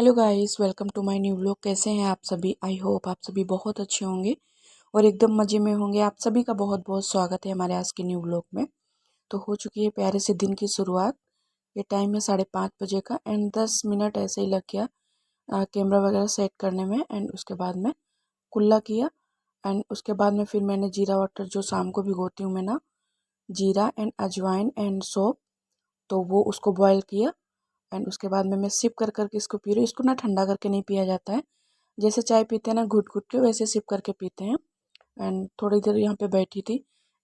Hello guys, welcome to my new vlog. कैसे हैं आप सभी? आई होप आप सभी बहुत अच्छे होंगे और एकदम मज़े में होंगे। आप सभी का बहुत बहुत स्वागत है हमारे आज के न्यू व्लॉग में। तो हो चुकी है प्यारे से दिन की शुरुआत। ये टाइम है 5:30 बजे का एंड 10 मिनट ऐसे ही लग गया कैमरा वगैरह सेट करने में। एंड उसके बाद में कुल्ला किया एंड उसके बाद में फिर मैंने जीरा वाटर जो शाम को भिगोती हूँ मैं ना, जीरा एंड अजवाइन एंड सौंफ, तो वो उसको बॉयल किया। एंड उसके बाद में मैं सिप कर करके इसको पी रही हूँ। इसको ना ठंडा करके नहीं पिया जाता है, जैसे चाय पीते हैं ना घुट घुट के, वैसे सिप करके पीते हैं। एंड थोड़ी देर यहाँ पे बैठी थी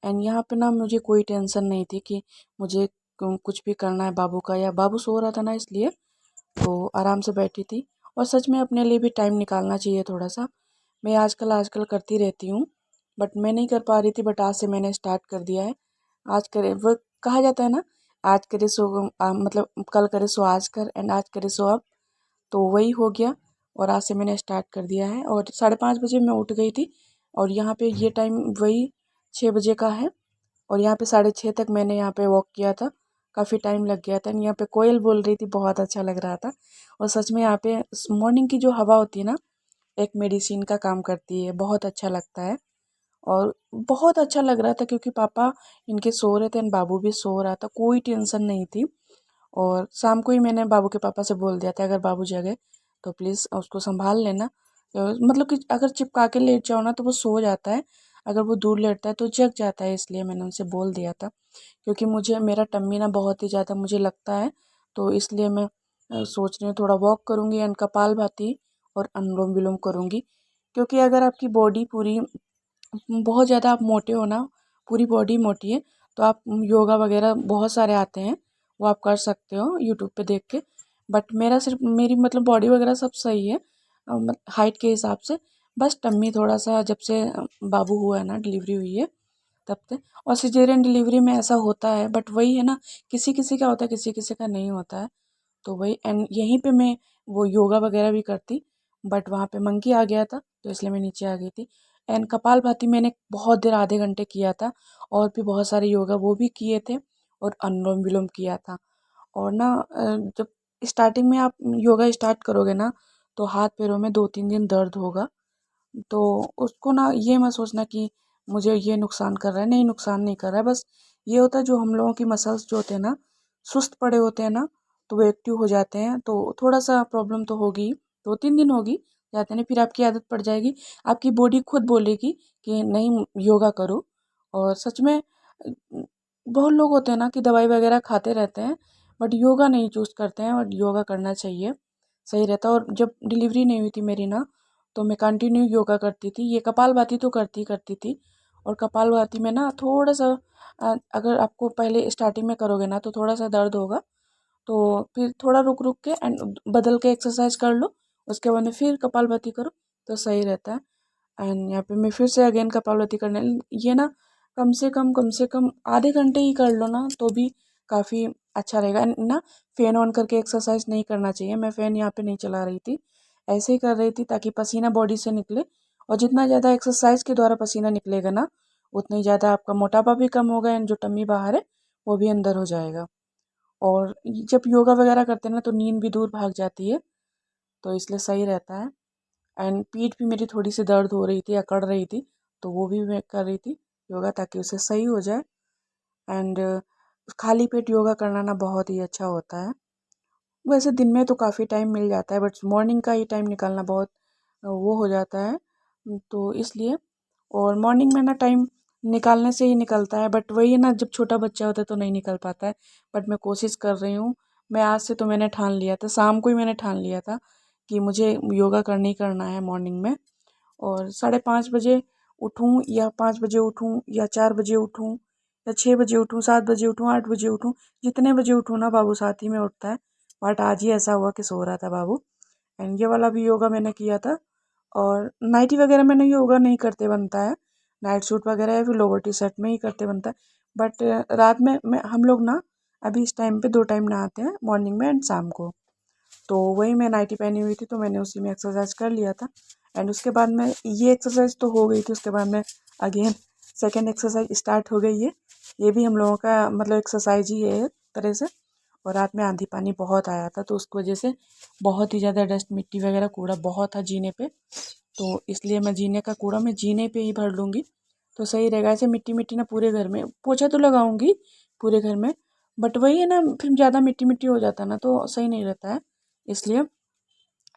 एंड यहाँ पे ना मुझे कोई टेंशन नहीं थी कि मुझे कुछ भी करना है बाबू का, या बाबू सो रहा था ना इसलिए तो आराम से बैठी थी। और सच में अपने लिए भी टाइम निकालना चाहिए थोड़ा सा। मैं आजकल करती रहती हूँ बट मैं नहीं कर पा रही थी, बट आज से मैंने स्टार्ट कर दिया है। आज करे वो कहा जाता है ना, आज करे सो मतलब कल करे सो आज कर एंड आज करे सो अब, तो वही हो गया। और आज से मैंने स्टार्ट कर दिया है और 5:30 बजे मैं उठ गई थी। और यहाँ पे ये टाइम वही 6 बजे का है और यहाँ पे 6:30 तक मैंने यहाँ पे वॉक किया था। काफ़ी टाइम लग गया था। यहाँ पे कोयल बोल रही थी, बहुत अच्छा लग रहा था। और सच में यहाँ पे मॉर्निंग की जो हवा होती है ना, एक मेडिसिन का काम करती है, बहुत अच्छा लगता है। और बहुत अच्छा लग रहा था क्योंकि पापा इनके सो रहे थे एंड बाबू भी सो रहा था, कोई टेंशन नहीं थी। और शाम को ही मैंने बाबू के पापा से बोल दिया था अगर बाबू जगे तो प्लीज़ उसको संभाल लेना। मतलब कि अगर चिपका के लेट जाओ ना तो वो सो जाता है, अगर वो दूर लेटता है तो जग जाता है, इसलिए मैंने उनसे बोल दिया था। क्योंकि मुझे मेरा टम्मी ना बहुत ही ज़्यादा मुझे लगता है, तो इसलिए मैं सोच रही हूँ थोड़ा वॉक करूँगी एंड कपालभाति और अनुलोम विलोम करूँगी। क्योंकि अगर आपकी बॉडी पूरी बहुत ज़्यादा आप मोटे हो ना, पूरी बॉडी मोटी है, तो आप योगा वगैरह बहुत सारे आते हैं, वो आप कर सकते हो यूट्यूब पे देख के। बट मेरा सिर्फ मेरी मतलब बॉडी वगैरह सब सही है हाइट के हिसाब से। बस टम्मी थोड़ा सा जब से बाबू हुआ है ना, डिलीवरी हुई है तब से। और सिजेरियन डिलीवरी में ऐसा होता है, बट वही है ना, किसी किसी का होता है किसी किसी का नहीं होता है। तो वही एंड यहीं पे मैं वो योगा वगैरह भी करती, बट वहाँ पे मंकी आ गया था तो इसलिए मैं नीचे आ गई थी। एंड कपालभाति मैंने बहुत देर आधे घंटे किया था और भी बहुत सारे योगा वो भी किए थे और अनुलोम विलोम किया था। और ना जब स्टार्टिंग में आप योगा स्टार्ट करोगे ना तो हाथ पैरों में 2-3 दिन दर्द होगा, तो उसको ना ये मत सोचना कि मुझे ये नुकसान कर रहा है, नहीं नुकसान नहीं कर रहा है। बस ये होता है जो हम लोगों की मसल्स जो होते हैं ना, सुस्त पड़े होते हैं ना, तो वो एक्टिव हो जाते हैं, तो थोड़ा सा प्रॉब्लम तो होगी, 2-3 दिन होगी, जाते नहीं फिर आपकी आदत पड़ जाएगी। आपकी बॉडी खुद बोलेगी कि नहीं योगा करो। और सच में बहुत लोग होते हैं ना कि दवाई वगैरह खाते रहते हैं बट योगा नहीं चूज़ करते हैं, और योगा करना चाहिए, सही रहता है। और जब डिलीवरी नहीं हुई थी मेरी ना, तो मैं कंटिन्यू योगा करती थी। ये कपालभाति तो करती करती थी। और कपालभाति में ना थोड़ा सा अगर आपको पहले स्टार्टिंग में करोगे ना तो थोड़ा सा दर्द होगा, तो फिर थोड़ा रुक रुक के एंड बदल के एक्सरसाइज कर लो, उसके बाद में फिर कपालभाति करो तो सही रहता है। एंड यहाँ पे मैं फिर से अगेन कपालभाति करने, ये ना कम से कम आधे घंटे ही कर लो ना तो भी काफ़ी अच्छा रहेगा। एंड ना फ़ैन ऑन करके एक्सरसाइज नहीं करना चाहिए। मैं फ़ैन यहाँ पे नहीं चला रही थी, ऐसे ही कर रही थी ताकि पसीना बॉडी से निकले। और जितना ज़्यादा एक्सरसाइज के द्वारा पसीना निकलेगा ना, उतना ही ज़्यादा आपका मोटापा भी कम होगा एंड जो टम्मी बाहर है वो भी अंदर हो जाएगा। और जब योगा वगैरह करते हैं ना तो नींद भी दूर भाग जाती है, तो इसलिए सही रहता है। एंड पीठ भी मेरी थोड़ी सी दर्द हो रही थी, अकड़ रही थी, तो वो भी मैं कर रही थी योगा ताकि उसे सही हो जाए। एंड खाली पेट योगा करना ना बहुत ही अच्छा होता है। वैसे दिन में तो काफ़ी टाइम मिल जाता है बट मॉर्निंग का ही टाइम निकालना बहुत वो हो जाता है, तो इसलिए। और मॉर्निंग में ना टाइम निकालने से ही निकलता है, बट वही है ना, जब छोटा बच्चा होता है तो नहीं निकल पाता है। बट मैं कोशिश कर रही हूँ। मैं आज से तो मैंने ठान लिया था, शाम को ही मैंने ठान लिया था कि मुझे योगा करना ही करना है मॉर्निंग में। और 5:30 बजे उठूँ या 5 बजे उठूँ या 4 बजे उठूँ या 6 बजे उठूँ, 7 बजे उठूँ, 8 बजे उठूँ, जितने बजे उठूँ ना बाबू साथ ही में उठता है। बट आज ही ऐसा हुआ कि सो रहा था बाबू। एंड ये वाला भी योगा मैंने किया था। और नाइटी वगैरह में नहीं योगा नहीं करते बनता है, नाइट सूट वगैरह या फिर लोअर टी शर्ट में ही करते बनता है। बट रात में मैं हम लोग ना अभी इस टाइम पे 2 टाइम नहाते हैं, मॉर्निंग में एंड शाम को। तो वही मैं नाइटी पहनी हुई थी तो मैंने उसी में एक्सरसाइज कर लिया था। एंड उसके बाद में ये एक्सरसाइज तो हो गई थी, उसके बाद में अगेन सेकेंड एक्सरसाइज स्टार्ट हो गई है। ये भी हम लोगों का मतलब एक्सरसाइज ही है एक तरह से। और रात में आंधी पानी बहुत आया था, तो उसकी वजह से बहुत ही ज़्यादा डस्ट, मिट्टी वगैरह, कूड़ा बहुत था जीने पे। तो इसलिए मैं जीने का कूड़ा मैं जीने पे ही भर लूँगी, तो सही रहेगा। ऐसे मिट्टी मिट्टी ना पूरे घर में, पोछा तो लगाऊंगी पूरे घर में, बट वही है ना, फिर ज़्यादा मिट्टी मिट्टी हो जाता है ना, तो सही नहीं रहता है, इसलिए।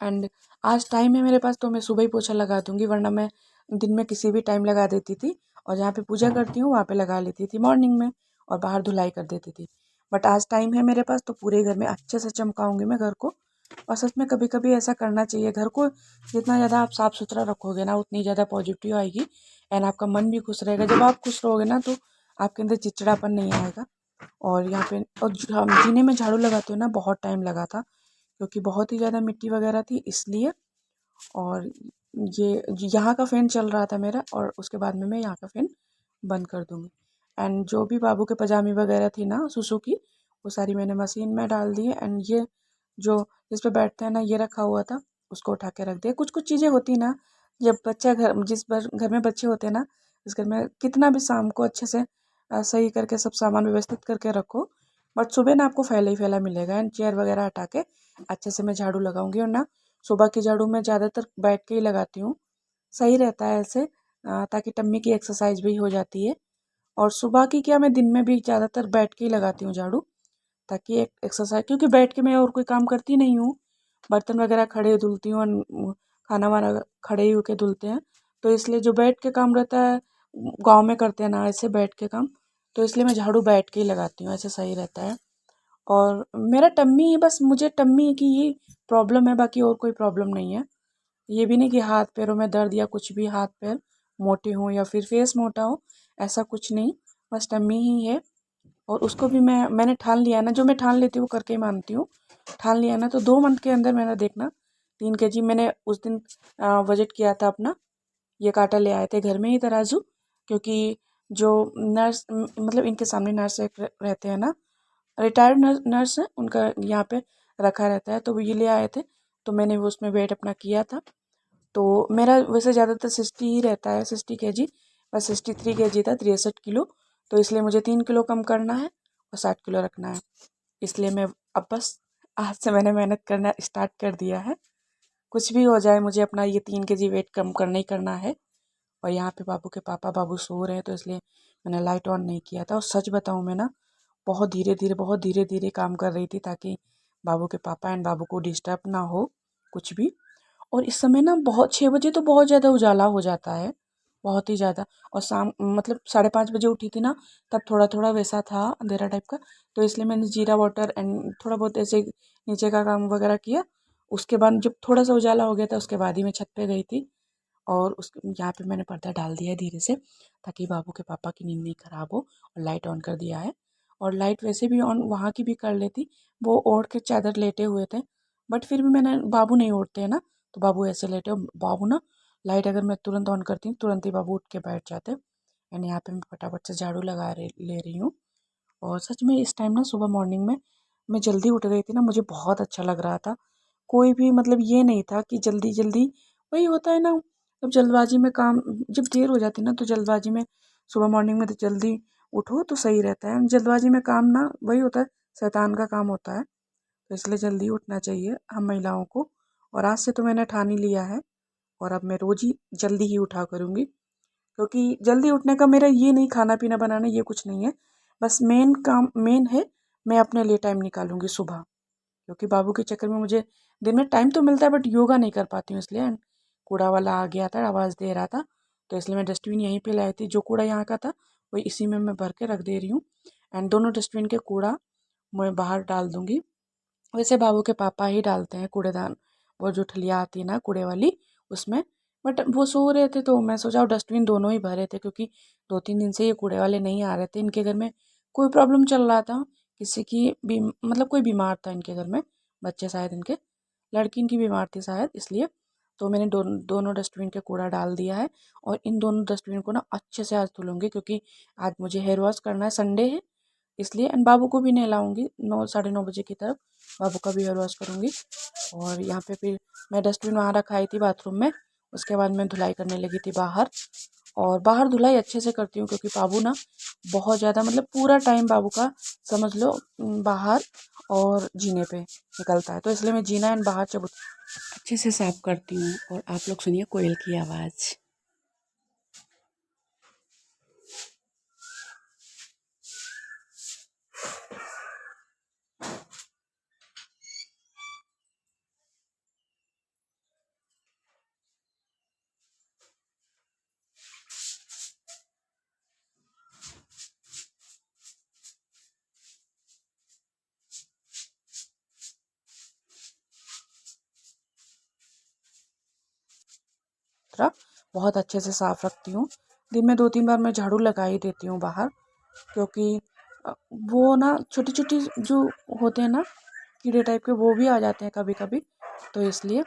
एंड आज टाइम है मेरे पास, तो मैं सुबह ही पोछा लगा दूंगी, वरना मैं दिन में किसी भी टाइम लगा देती थी, और जहाँ पे पूजा करती हूँ वहाँ पे लगा लेती थी मॉर्निंग में, और बाहर धुलाई कर देती थी। बट आज टाइम है मेरे पास, तो पूरे घर में अच्छे से चमकाऊंगी मैं घर को। और सच में कभी कभी ऐसा करना चाहिए, घर को जितना ज़्यादा आप साफ़ सुथरा रखोगे ना, उतनी ज़्यादा पॉजिटिव आएगी, एंड आपका मन भी खुश रहेगा। जब आप खुश रहोगे ना, तो आपके अंदर चिड़चिड़ापन नहीं आएगा। और यहाँ पे और हम जीने में झाड़ू लगाते हो ना, बहुत टाइम लगा था, क्योंकि बहुत ही ज़्यादा मिट्टी वगैरह थी, इसलिए। और ये यहाँ का फ़ैन चल रहा था मेरा, और उसके बाद में मैं यहाँ का फ़ैन बंद कर दूँगी। एंड जो भी बाबू के पजामी वगैरह थी ना सुसु की, वो सारी मैंने मशीन में डाल दी है। एंड ये जो जिस पे बैठते हैं ना, ये रखा हुआ था, उसको उठा के रख दिया। कुछ कुछ चीज़ें होती ना, जब बच्चा घर में बच्चे होते हैं ना, इस घर में कितना भी शाम को अच्छे से सही करके सब सामान व्यवस्थित करके रखो, बट सुबह ना आपको फैला ही फैला मिलेगा। एंड चेयर वगैरह हटा के अच्छे से मैं झाड़ू लगाऊंगी। और ना, सुबह की झाड़ू मैं ज़्यादातर बैठ के ही लगाती हूँ, सही रहता है ऐसे, ताकि टम्मी की एक्सरसाइज भी हो जाती है। और सुबह की क्या, मैं दिन में भी ज़्यादातर बैठ के ही लगाती हूँ झाड़ू, ताकि एक एक्सरसाइज, क्योंकि बैठ के मैं और कोई काम करती नहीं हूँ। बर्तन वगैरह खड़े धुलती हूँ, खाना वाना खड़े ही होके धुलते हैं, तो इसलिए जो बैठ के काम रहता है, गाँव में करते हैं ना ऐसे बैठ के काम, तो इसलिए मैं झाड़ू बैठ के ही लगाती हूँ, ऐसे सही रहता है। और मेरा टम्मी, बस मुझे टम्मी की ही प्रॉब्लम है, बाकी और कोई प्रॉब्लम नहीं है। ये भी नहीं कि हाथ पैरों में दर्द या कुछ भी, हाथ पैर मोटे हों या फिर फेस मोटा हो, ऐसा कुछ नहीं, बस टम्मी ही है। और उसको भी मैंने ठान लिया है ना, जो मैं ठान लेती हूँ वो करके ही मानती हूँ। ठान लिया ना, तो 2 मंथ के अंदर मैंने देखना 3 kg मैंने उस दिन बजट किया था अपना। ये कांटा ले आए थे घर में ही तराजू, क्योंकि जो नर्स, मतलब इनके सामने नर्स एक रहते हैं ना, रिटायर्ड नर्स है, उनका यहाँ पे रखा रहता है, तो वो ये ले आए थे, तो मैंने वो उसमें वेट अपना किया था। तो मेरा वैसे ज़्यादातर 60 ही रहता है, 60 kg, बस 63 kg था, 63 किलो। तो इसलिए मुझे 3 किलो कम करना है और 60 किलो रखना है, इसलिए मैं अब बस आज से मैंने मेहनत करना स्टार्ट कर दिया है। कुछ भी हो जाए, मुझे अपना ये 3 kg वेट कम करना ही करना है। और यहाँ पे बाबू के पापा, बाबू सो रहे हैं, तो इसलिए मैंने लाइट ऑन नहीं किया था। और सच बताऊँ मैं ना, बहुत धीरे धीरे काम कर रही थी, ताकि बाबू के पापा एंड बाबू को डिस्टर्ब ना हो कुछ भी। और इस समय ना, बहुत 6 बजे तो बहुत ज़्यादा उजाला हो जाता है, बहुत ही ज़्यादा। और शाम, मतलब 5:30 बजे उठी थी ना, तब थोड़ा थोड़ा वैसा था अंधेरा टाइप का, तो इसलिए मैंने जीरा वाटर एंड थोड़ा बहुत ऐसे नीचे का काम वगैरह किया। उसके बाद जब थोड़ा सा उजाला हो गया था, उसके बाद ही मैं छत पे गई थी। और उस यहाँ पे मैंने पर्दा डाल दिया है धीरे से, ताकि बाबू के पापा की नींद नहीं ख़राब हो। और लाइट ऑन कर दिया है, और लाइट वैसे भी ऑन वहाँ की भी कर लेती, वो ओढ़ के चादर लेटे हुए थे, बट फिर भी मैंने, बाबू नहीं उठते हैं ना, तो बाबू ऐसे लेटे, और बाबू ना, लाइट अगर मैं तुरंत ऑन करती हूँ, तुरंत ही बाबू उठ के बैठ जाते। एंड यहाँ पे मैं फटाफट से झाड़ू ले रही हूँ। और सच में इस टाइम ना, सुबह मॉर्निंग में मैं जल्दी उठ गई थी ना, मुझे बहुत अच्छा लग रहा था। कोई भी मतलब ये नहीं था कि जल्दी जल्दी, वही होता है ना, जब जल्दबाजी में काम, जब देर हो जाती है ना, तो जल्दबाजी में सुबह मॉर्निंग में तो जल्दी उठो तो सही रहता है। जल्दबाजी में काम ना, वही होता है, शैतान का काम होता है, तो इसलिए जल्दी उठना चाहिए हम महिलाओं को। और आज से तो मैंने ठान ही लिया है, और अब मैं रोज़ ही जल्दी ही उठा करूँगी, क्योंकि जल्दी उठने का मेरा ये नहीं, खाना पीना बनाना ये कुछ नहीं है, बस मेन काम मेन है, मैं अपने लिए टाइम निकालूंगी सुबह, क्योंकि बाबू के चक्कर में मुझे दिन में टाइम तो मिलता है, बट योगा नहीं कर पाती हूँ, इसलिए। कूड़ा वाला आ गया था, आवाज़ दे रहा था, तो इसलिए मैं डस्टबिन यहीं पे लाई थी, जो कूड़ा यहाँ का था वही इसी में मैं भर के रख दे रही हूँ। एंड दोनों डस्टबिन के कूड़ा मैं बाहर डाल दूँगी। वैसे बाबू के पापा ही डालते हैं कूड़ेदान, वो जो ठलिया आती है ना कूड़े वाली, उसमें। बट वो सो रहे थे, तो मैं सोचा डस्टबिन दोनों ही भरे थे, क्योंकि 2-3 दिन से ये कूड़े वाले नहीं आ रहे थे, इनके घर में कोई प्रॉब्लम चल रहा था, किसी की भी, मतलब कोई बीमार था इनके घर में, बच्चे शायद इनके, लड़की इनकी बीमार थी शायद, इसलिए। तो मैंने दोनों डस्टबिन के कूड़ा डाल दिया है। और इन दोनों डस्टबिन को ना अच्छे से आज धुलूंगी, क्योंकि आज मुझे हेयर वॉश करना है, संडे है, इसलिए। एंड बाबू को भी नहलाऊंगी 9, 9:30 बजे की तरफ, बाबू का भी हेयर वॉश करूँगी। और यहाँ पे फिर मैं डस्टबिन वहाँ रखाई थी बाथरूम में, उसके बाद मैं धुलाई करने लगी थी बाहर। और बाहर धुलाई अच्छे से करती हूँ क्योंकि बाबू ना बहुत ज़्यादा मतलब पूरा टाइम बाबू का समझ लो बाहर और जीने पे निकलता है, तो इसलिए मैं जीना एंड बाहर जब अच्छे से साफ करती हूँ। और आप लोग सुनिए कोयल की आवाज़। तरह बहुत अच्छे से साफ रखती हूँ। दिन में 2-3 बार मैं झाड़ू लगा ही देती हूँ बाहर, क्योंकि वो ना छोटी छोटी जो होते हैं ना कीड़े टाइप के, वो भी आ जाते हैं कभी कभी, तो इसलिए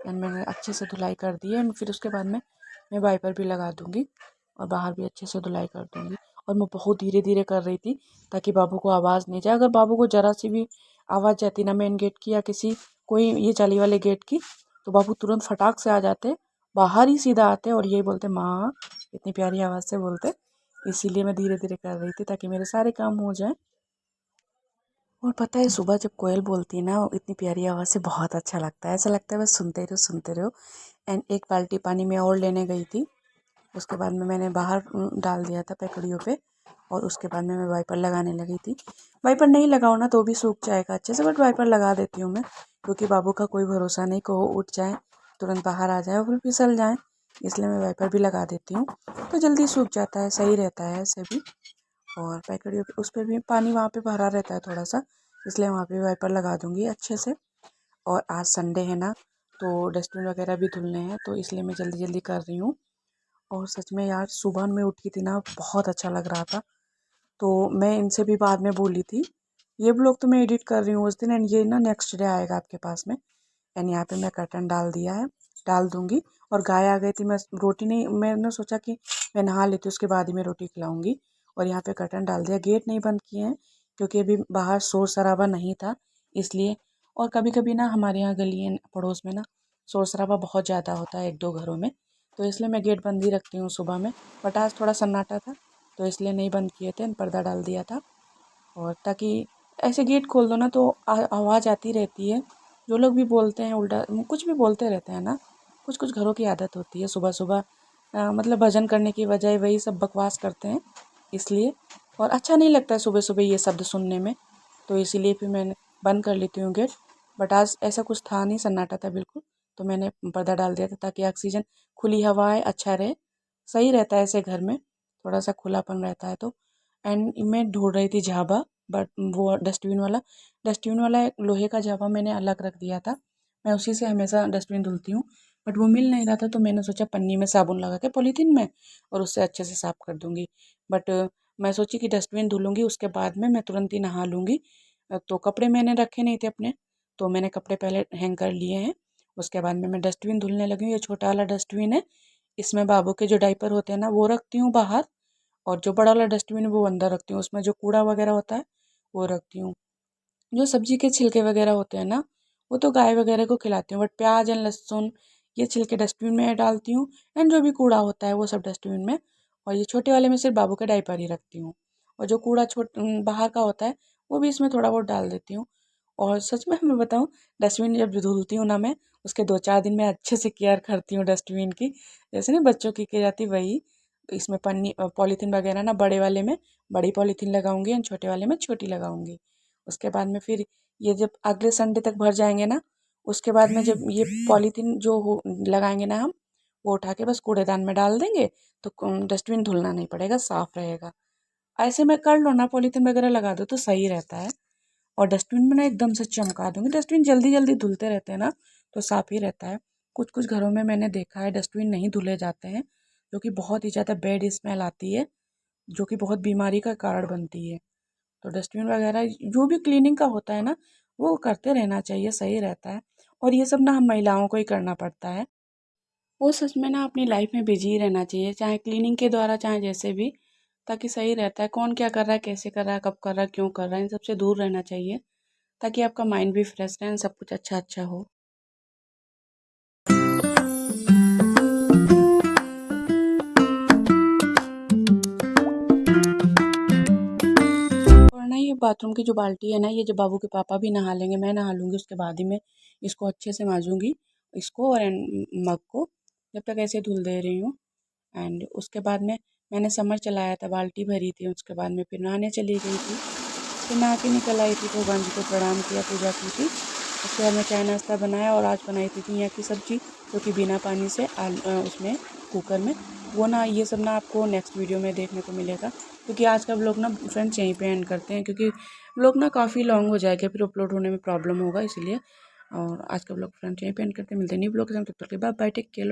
एंड मैंने अच्छे से धुलाई कर दी है। एंड फिर उसके बाद में मैं वाइपर भी लगा दूँगी और बाहर भी अच्छे से धुलाई कर दूँगी। और मैं बहुत धीरे धीरे कर रही थी ताकि बाबू को आवाज़ नहीं जाए। अगर बाबू को ज़रा सी भी आवाज़ जाती ना मेन गेट की या किसी कोई ये जाली वाले गेट की, तो बाबू तुरंत फटाक से आ जाते, बाहर ही सीधा आते और यही बोलते माँ, इतनी प्यारी आवाज़ से बोलते। इसीलिए मैं धीरे धीरे कर रही थी ताकि मेरे सारे काम हो जाए। और पता है सुबह जब कोयल बोलती है ना इतनी प्यारी आवाज़ से, बहुत अच्छा लगता है, ऐसा लगता है बस सुनते रहो सुनते रहो। एंड एक बाल्टी पानी मैं और लेने गई थी, उसके बाद में मैंने बाहर डाल दिया था पैकड़ियों पे। और उसके बाद में मैं वाइपर लगाने लगी थी। वाइपर नहीं लगाओ ना तो भी सूख जाएगा अच्छे से, बट वाइपर लगा देती हूँ मैं, क्योंकि बाबू का कोई भरोसा नहीं को उठ जाए तुरंत बाहर आ जाए और फिर फिसल जाए, इसलिए मैं वाइपर भी लगा देती हूँ। तो जल्दी सूख जाता है, सही रहता है ऐसे भी। और पैकड़ियों पे उस पर भी पानी वहाँ पे भरा रहता है थोड़ा सा, इसलिए वहाँ पे वाइपर लगा दूँगी अच्छे से। और आज संडे है ना, तो डस्टबिन वगैरह भी धुलने हैं, तो इसलिए मैं जल्दी जल्दी कर रही हूँ। और सच में यार सुबह में उठी थी ना, बहुत अच्छा लग रहा था। तो मैं इनसे भी बाद में बोली थी, ये ब्लॉग तो मैं एडिट कर रही हूँ उस दिन एंड ये ना नेक्स्ट डे आएगा आपके पास में। एंड यहाँ पे मैं कर्टन डाल दिया है, डाल दूँगी। और गाय आ गई थी, मैं रोटी नहीं, मैंने सोचा कि मैं नहा लेती हूँ उसके बाद ही मैं रोटी खिलाऊँगी। और यहाँ पे कर्टन डाल दिया, गेट नहीं बंद किए हैं क्योंकि अभी बाहर शोर शराबा नहीं था इसलिए। और कभी कभी ना हमारे यहाँ गली पड़ोस में ना शोर शराबा बहुत ज़्यादा होता है 1-2 घरों में, तो इसलिए मैं गेट बंद ही रखती हूँ सुबह में। बट आज थोड़ा सन्नाटा था तो इसलिए नहीं बंद किए थे, पर्दा डाल दिया था। और ताकि ऐसे गेट खोल दो ना तो आवाज़ आती रहती है। जो लोग भी बोलते हैं उल्टा कुछ भी बोलते रहते हैं ना, कुछ कुछ घरों की आदत होती है सुबह सुबह मतलब भजन करने की बजाय वही सब बकवास करते हैं इसलिए। और अच्छा नहीं लगता है सुबह सुबह ये शब्द सुनने में, तो इसीलिए फिर मैंने बंद कर लेती हूँ गेट। बट आज ऐसा कुछ था नहीं, सन्नाटा था बिल्कुल, तो मैंने पर्दा डाल दिया था ताकि ऑक्सीजन, खुली हवाएं अच्छा रहे, सही रहता है ऐसे घर में, थोड़ा सा खुलापन रहता है तो। एंड मैं ढूंढ रही थी झाबा, बट वो डस्टबिन वाला एक लोहे का झाबा मैंने अलग रख दिया था, मैं उसी से हमेशा डस्टबिन धुलती हूँ। बट वो मिल नहीं रहा था तो मैंने सोचा पन्नी में साबुन लगा के पॉलीथीन में और उससे अच्छे से साफ कर दूँगी। बट मैं सोची कि डस्टबिन धुलूँगी उसके बाद में मैं तुरंत ही नहा लूँगी। तो कपड़े मैंने रखे नहीं थे अपने, तो मैंने कपड़े पहले हैंग कर लिए हैं। उसके बाद में मैं डस्टबिन धुलने लगी हूँ। ये छोटा वाला डस्टबिन है, इसमें बाबू के जो डायपर होते हैं ना वो रखती हूँ बाहर, और जो बड़ा वाला डस्टबिन है वो अंदर रखती हूँ, उसमें जो कूड़ा वगैरह होता है वो रखती हूँ। जो सब्जी के छिलके वगैरह होते हैं ना, वो तो गाय वगैरह को खिलाती हूँ, बट प्याज एंड लहसुन ये छिलके डस्टबिन में डालती हूँ। एंड जो भी कूड़ा होता है वो सब डस्टबिन में। और ये छोटे वाले में सिर्फ बाबू के डायपर ही रखती हूँ। और जो कूड़ा बाहर का होता है वो भी इसमें थोड़ा बहुत डाल देती हूँ। और सच में मैं बताऊँ, डस्टबिन जब धुलती हूँ ना मैं, उसके 2-4 दिन में अच्छे से केयर करती हूँ डस्टबिन की, जैसे ना बच्चों की जाती वही। इसमें पन्नी पॉलीथीन वगैरह ना बड़े वाले में बड़ी पॉलीथीन लगाऊंगी एंड छोटे वाले में छोटी लगाऊंगी। उसके बाद में फिर ये जब अगले संडे तक भर जाएंगे ना, उसके बाद में जब ये पॉलीथीन जो लगाएंगे ना हम, वो उठा के बस कूड़ेदान में डाल देंगे, तो डस्टबिन धुलना नहीं पड़ेगा, साफ रहेगा। ऐसे में कर लो ना, पॉलीथीन वगैरह लगा दो तो सही रहता है। और डस्टबिन में ना एकदम से चमका दूंगी, डस्टबिन जल्दी जल्दी धुलते रहते हैं ना तो साफ ही रहता है। कुछ कुछ घरों में मैंने देखा है डस्टबिन नहीं धुले जाते हैं, जो कि बहुत ही ज़्यादा बैड स्मेल आती है, जो कि बहुत बीमारी का कारण बनती है। तो डस्टबिन वगैरह जो भी क्लीनिंग का होता है ना, वो करते रहना चाहिए, सही रहता है। और ये सब ना हम महिलाओं को ही करना पड़ता है। वो सच में ना अपनी लाइफ में बिजी ही रहना चाहिए, चाहे क्लीनिंग के द्वारा चाहे जैसे भी, ताकि सही रहता है। कौन क्या कर रहा है, कैसे कर रहा है, कब कर रहा है, क्यों कर रहा है, इन सबसे दूर रहना चाहिए, ताकि आपका माइंड भी फ्रेश रहे, सब कुछ अच्छा अच्छा हो। और ना ये बाथरूम की जो बाल्टी है ना, ये जब बाबू के पापा भी नहा लेंगे, मैं नहा लूँगी, उसके बाद ही मैं इसको अच्छे से मांजूंगी, इसको और मग को। जब तक ऐसे धुल दे रही हूँ। एंड उसके बाद में मैंने समर चलाया था, बाल्टी भरी थी, उसके बाद में फिर नहाने चली गई थी। फिर नहा के निकल आई थी, भगवान जी को प्रणाम किया, पूजा की थी। उसके बाद में चाय नाश्ता बनाया और आज बनाई थी घिया की सब्ज़ी, जो कि बिना पानी से उसमें कुकर में। वो ना ये सब ना आपको नेक्स्ट वीडियो में देखने को मिलेगा, क्योंकि आज का व्लॉग ना फ्रेंड्स यहीं पे एंड करते हैं, क्योंकि व्लॉग ना काफ़ी लॉन्ग हो जाएगा, फिर अपलोड होने में प्रॉब्लम होगा इसलिए। और आज का व्लॉग फ्रेंड्स यहीं पे एंड करते हैं, मिलते हैं न्यू व्लॉग के साथ, तब तक के बाय बाय, टेक केयर।